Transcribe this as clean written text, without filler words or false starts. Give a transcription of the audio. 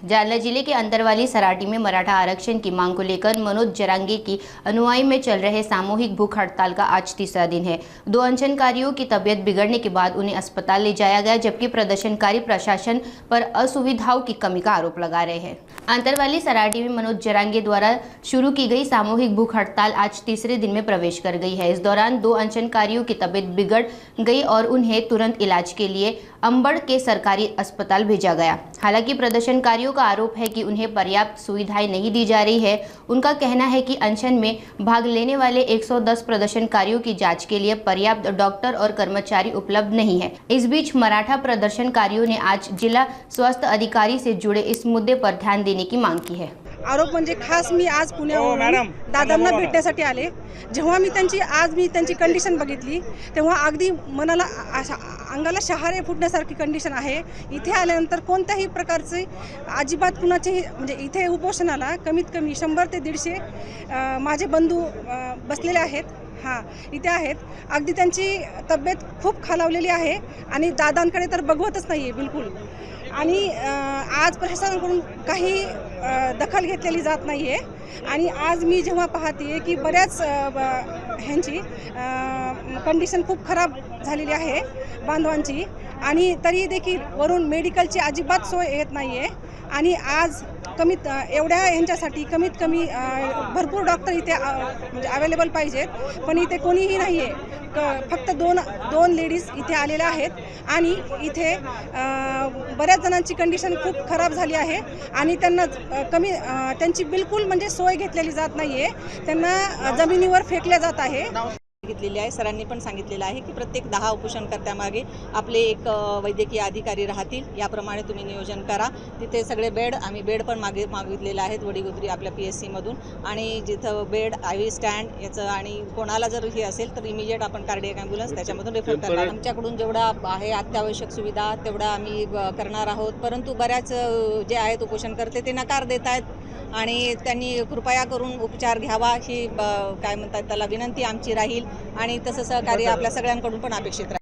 जालना जिले के अंतरवाली सराटी में मराठा आरक्षण की मांग को लेकर मनोज जरांगे की अनुयायी में चल रहे सामूहिक भूख हड़ताल का आज तीसरा दिन है। 2 अनशनकारियों की तबीयत बिगड़ने के बाद उन्हें अस्पताल ले जाया गया, जबकि प्रदर्शनकारी प्रशासन पर असुविधाओं की कमी का आरोप लगा रहे हैं। अंतरवाली सराटी में मनोज जरांगे द्वारा शुरू की गई सामूहिक भूख हड़ताल आज तीसरे दिन में प्रवेश कर गई है। इस दौरान 2 अनशनकारियों की तबीयत बिगड़ गई और उन्हें तुरंत इलाज के लिए अंबड़ के सरकारी अस्पताल भेजा गया। हालांकि प्रदर्शनकारियों का आरोप है कि उन्हें पर्याप्त सुविधाएं नहीं दी जा रही है। उनका कहना है कि अनशन में भाग लेने वाले 110 प्रदर्शनकारियों की जांच के लिए पर्याप्त डॉक्टर और कर्मचारी उपलब्ध नहीं है। इस बीच मराठा प्रदर्शनकारियों ने आज जिला स्वास्थ्य अधिकारी से जुड़े इस मुद्दे पर ध्यान देने की मांग की है। आरोप म्हणजे खास मी आज पुण्यावरून दादांना भेटण्यासाठी आले। जेव्हा मी त्यांची कंडिशन बघितली तेव्हा अगदी मनाला अंगाला शहारे फुटण्यासारखी कंडिशन आहे। इथे आल्यानंतर कोणत्याही प्रकारचे अजिबात कुणाचेही म्हणजे इथे उपोषणाला कमीत कमी 100 ते 150 माझे बंधू बसलेले आहेत। इथे आहेत। अगदी त्यांची तब्येत खूप खालावलेली आहे आणि दादांकडे तर बघवतच नाही आहे बिलकुल। आणि आज प्रशासनाकडून काही दखल घेतलेली जात नाही आहे आणि आज मी जेव्हा पाहते की बऱ्याच ह्यांची कंडिशन खूप खराब झालेली आहे बांधवांची, आणि तरी देखील वरून मेडिकलची अजिबात सोय येत नाही आहे। आणि आज एवढ्या ह्यांच्यासाठी कमीत कमी भरपूर डॉक्टर इथे म्हणजे अवेलेबल पाहिजेत, पण इथे कोणीही नाही आहे। फक्त दोन लेडीज इथे आलेल्या आहेत आणि इथे बऱ्याच जणांची कंडिशन खूप खराब झाली आहे आणि त्यांची बिलकुल म्हणजे सोय घेतलेली जात नाही आहे। त्यांना जमिनीवर फेकले जात आहे। सांगितलेले आहे, सरांनी पण सांगितलेलं आहे की प्रत्येक 10 उपोषणकर्त्यामागे आपले एक वैद्यकीय अधिकारी राहतील, याप्रमाणे तुम्ही नियोजन करा। तिथे सगळे बेड आम्ही बेड पण मागितलेले आहेत वडीगोद्री आपल्या PSC मधून, आणि जिथं बेड IV स्टँड याचं आणि कोणाला जर हे असेल तर इमिजिएट आपण कार्डियक ॲम्ब्युलन्स त्याच्यामधून रेफर करणार। आमच्याकडून जेवढा आहे अत्यावश्यक सुविधा तेवढा आम्ही करणार आहोत, परंतु बऱ्याच जे आहेत उपोषणकर्ते ते नकार देत आहेत आणि त्यांनी कृपया करून उपचार घ्यावा ही काय म्हणतात त्याला विनंती आमची राहील, आणि तसं सहकार्य आपल्या सगळ्यांकडून पण अपेक्षित राहील।